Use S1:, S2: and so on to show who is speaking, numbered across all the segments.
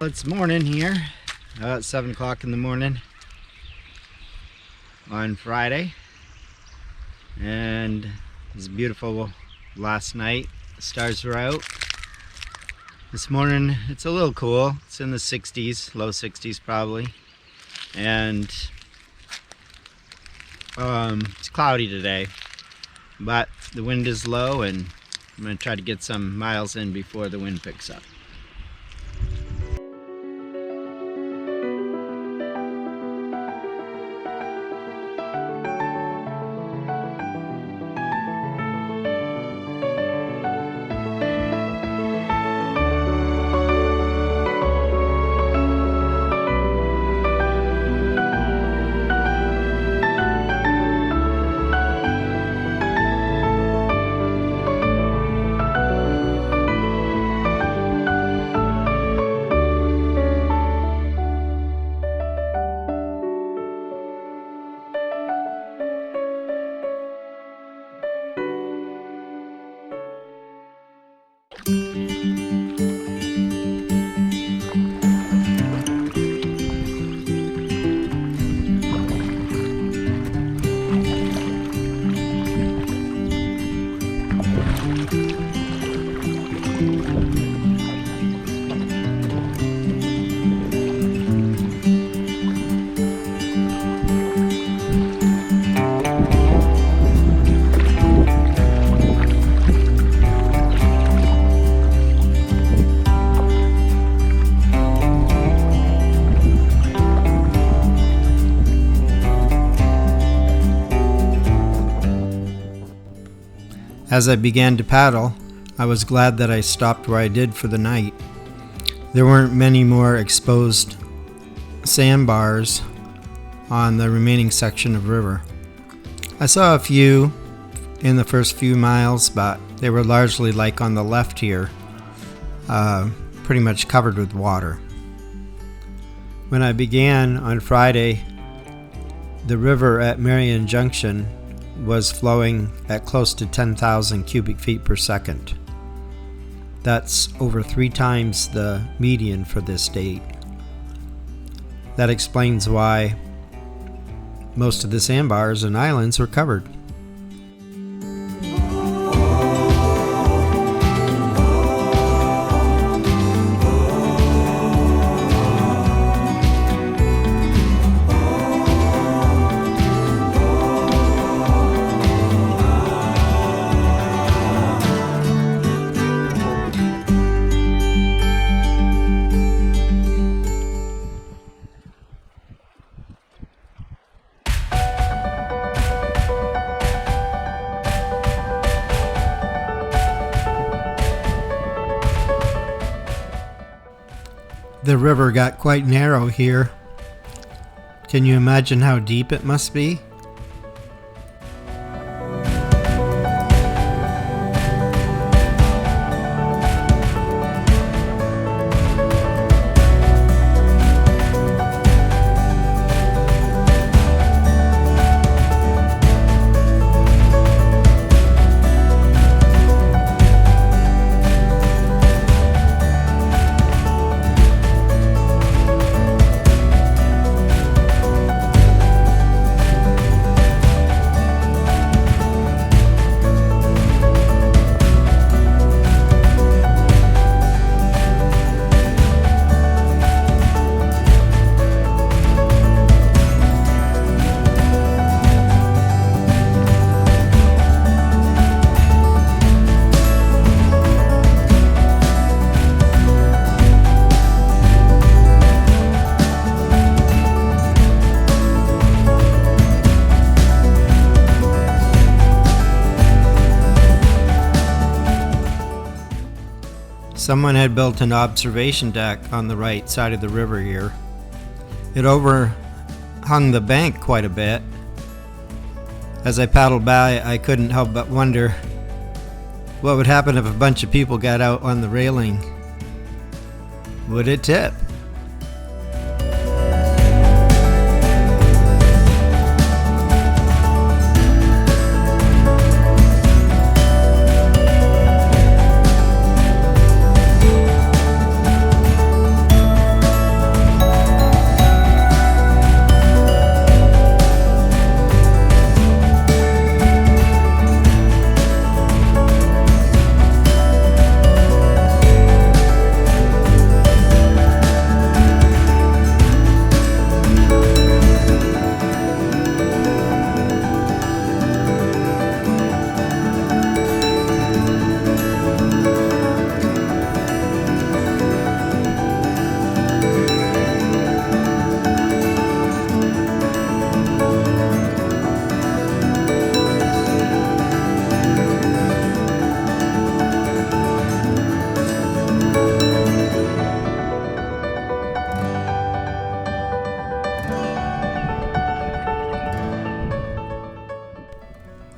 S1: It's morning here, about 7 o'clock in the morning on Friday, and it was beautiful last night. The stars were out. This morning it's a little cool. It's in the 60s, low 60s probably, and it's cloudy today, but the wind is low and I'm going to try to get some miles in before the wind picks up. As I began to paddle, I was glad that I stopped where I did for the night. There weren't many more exposed sandbars on the remaining section of river. I saw a few in the first few miles, but they were largely like on the left here, pretty much covered with water. When I began on Friday, the river at Marion Junction was flowing at close to 10,000 cubic feet per second. That's over 3 times the median for this date. That explains why most of the sandbars and islands were covered. The river got quite narrow here. Can you imagine how deep it must be? Someone had built an observation deck on the right side of the river here. It overhung the bank quite a bit. As I paddled by, I couldn't help but wonder what would happen if a bunch of people got out on the railing. Would it tip?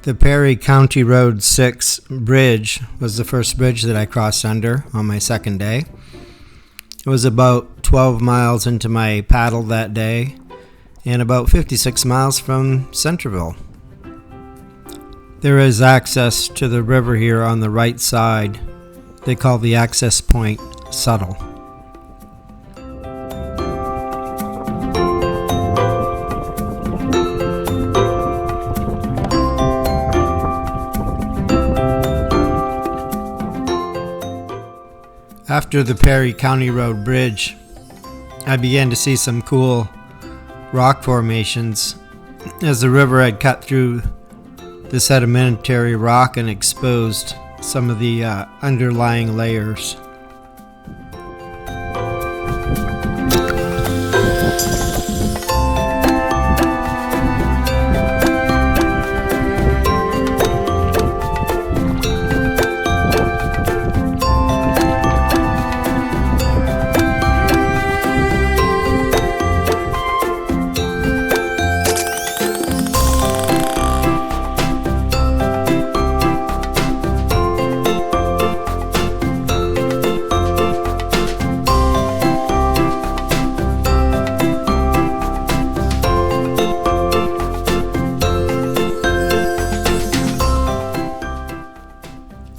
S1: The Perry County Road 6 bridge was the first bridge that I crossed under on my second day. It was about 12 miles into my paddle that day and about 56 miles from Centreville. There is access to the river here on the right side. They call the access point Subtle. After the Perry County Road Bridge, I began to see some cool rock formations as the river had cut through the sedimentary rock and exposed some of the underlying layers.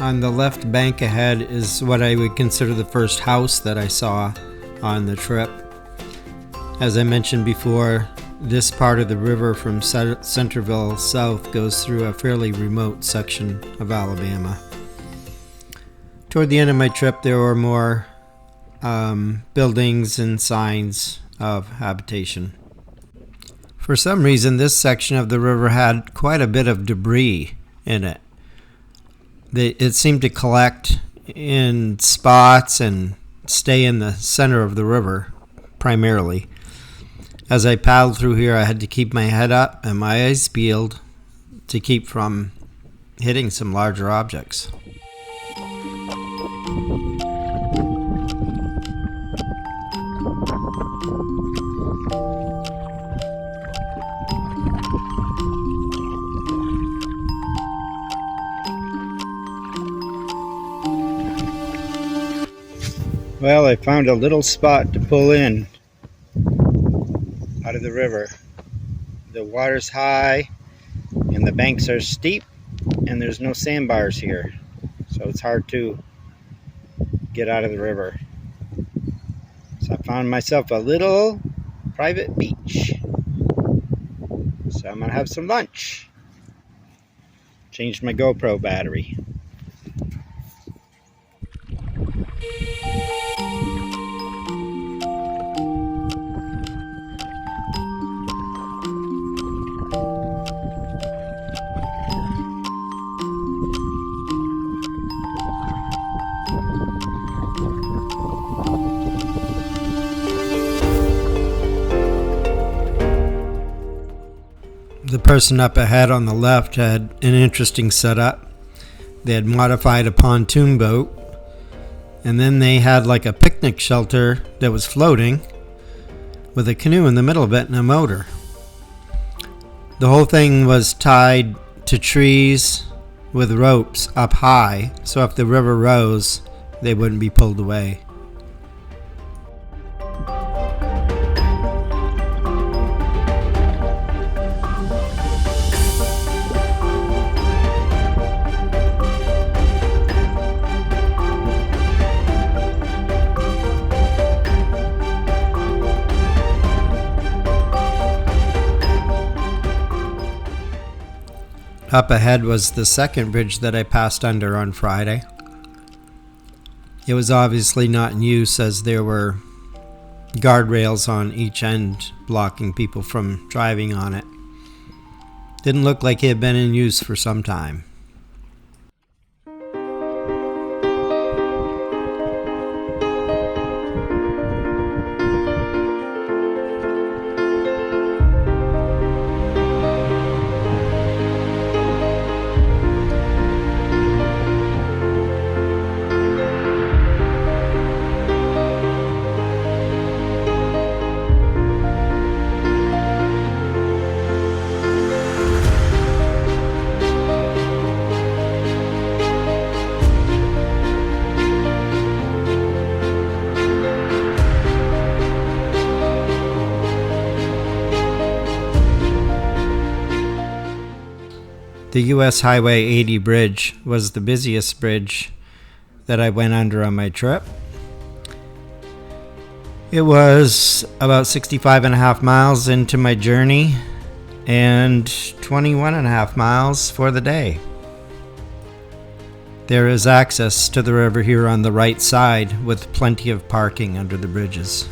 S1: On the left bank ahead is what I would consider the first house that I saw on the trip. As I mentioned before, this part of the river from Centreville south goes through a fairly remote section of Alabama. Toward the end of my trip, there were more buildings and signs of habitation. For some reason, this section of the river had quite a bit of debris in it. It seemed to collect in spots and stay in the center of the river, primarily. As I paddled through here, I had to keep my head up and my eyes peeled to keep from hitting some larger objects. Well, I found a little spot to pull in out of the river. The water's high and the banks are steep and there's no sandbars here, so it's hard to get out of the river. So I found myself a little private beach. So I'm gonna have some lunch. Changed my GoPro battery. The person up ahead on the left had an interesting setup. They had modified a pontoon boat, and then they had like a picnic shelter that was floating with a canoe in the middle of it and a motor. The whole thing was tied to trees with ropes up high, so if the river rose, they wouldn't be pulled away. Up ahead was the second bridge that I passed under on Friday. It was obviously not in use as there were guardrails on each end blocking people from driving on it. Didn't look like it had been in use for some time. The US Highway 80 bridge was the busiest bridge that I went under on my trip. It was about 65 and a half miles into my journey and 21 and a half miles for the day. There is access to the river here on the right side with plenty of parking under the bridges.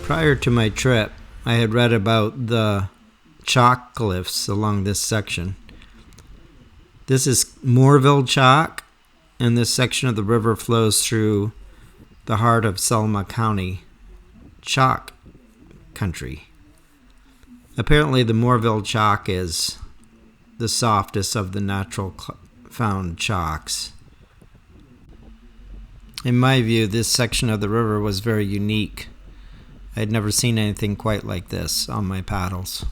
S1: Prior to my trip, I had read about the chalk cliffs along this section. This is Moorville Chalk, and this section of the river flows through the heart of Selma County, chalk country. Apparently the Moorville Chalk is the softest of the natural found chalks. In my view, this section of the river was very unique. I had never seen anything quite like this on my paddles.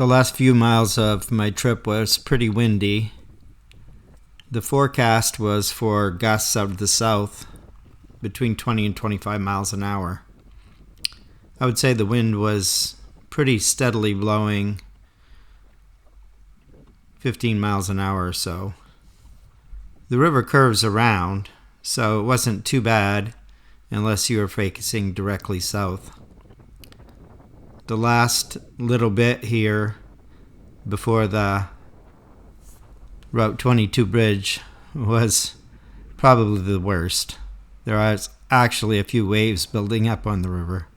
S1: The last few miles of my trip was pretty windy. The forecast was for gusts out of the south between 20 and 25 miles an hour. I would say the wind was pretty steadily blowing 15 miles an hour or so. The river curves around, so it wasn't too bad unless you were facing directly south. The last little bit here before the Route 22 bridge was probably the worst. There was actually a few waves building up on the river.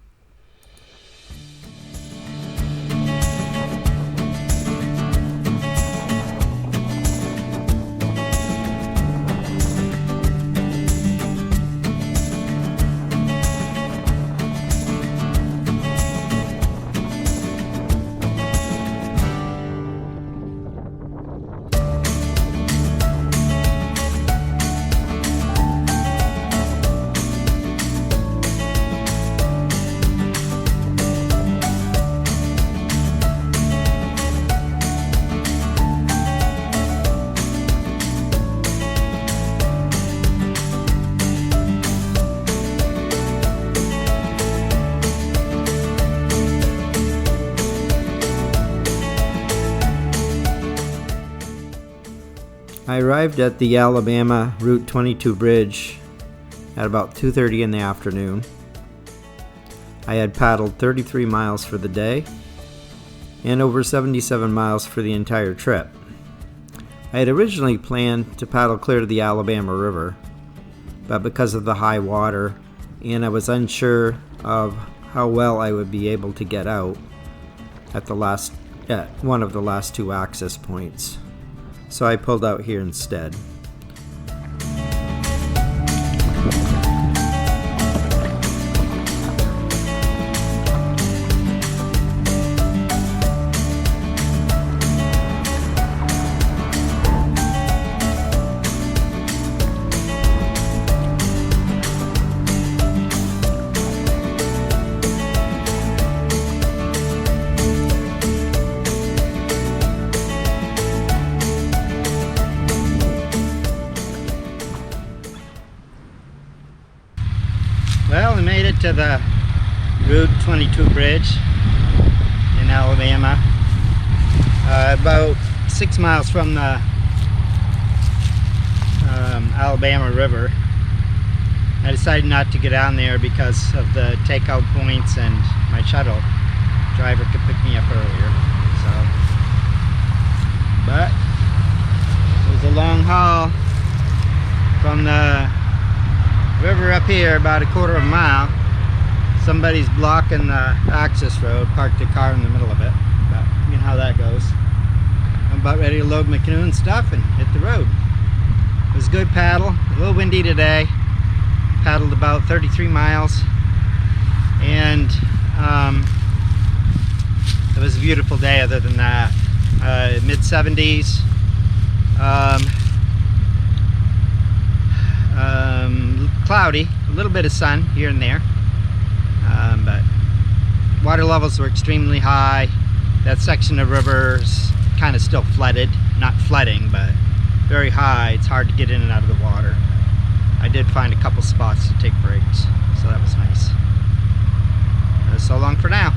S1: I arrived at the Alabama Route 22 bridge at about 2:30 in the afternoon. I had paddled 33 miles for the day and over 77 miles for the entire trip. I had originally planned to paddle clear to the Alabama River, but because of the high water and I was unsure of how well I would be able to get out at one of the last two access points, so I pulled out here instead. Well, we made it to the Route 22 bridge in Alabama, about 6 miles from the Alabama River. I decided not to get on there because of the takeout points, and my shuttle driver could pick me up earlier. But it was a long haul from the river up here, about a quarter of a mile. Somebody's blocking the access road, parked a car in the middle of it, but you know how that goes. I'm about ready to load my canoe and stuff and hit the road. It was a good paddle, a little windy today. Paddled about 33 miles, and it was a beautiful day other than that. Mid-70s. Cloudy, a little bit of sun here and there, but water levels were extremely high. That section of river's kind of still flooded, not flooding, but very high. It's hard to get in and out of the water. I did find a couple spots to take breaks, so that was nice. So long for now.